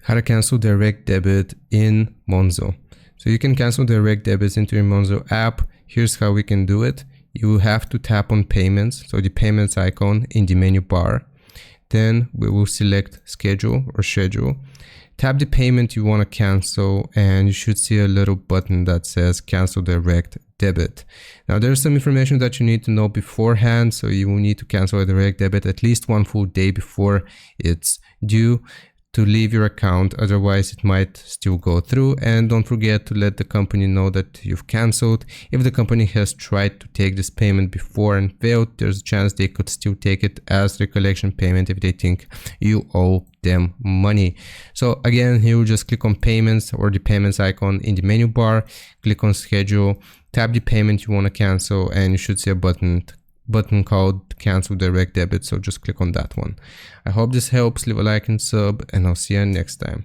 How to cancel direct debit in Monzo. So you can cancel direct debits into your Monzo app. Here's how we can do it. You have to tap on payments, so the payments icon in the menu bar. Then we will select schedule or schedule. Tap the payment you want to cancel and you should see a little button that says cancel direct debit. Now there's some information that you need to know beforehand, so you will need to cancel a direct debit at least one full day before it's due to leave your account, otherwise it might still go through. And don't forget to let the company know that you've canceled. If the company has tried to take this payment before and failed, there's a chance they could still take it as recollection payment if they think you owe them money. So again, here you just click on payments or the payments icon in the menu bar, click on schedule, tap the payment you want to cancel, and you should see a button called cancel direct debit, so just click on that one. I hope this helps. Leave a like and sub, and I'll see you next time.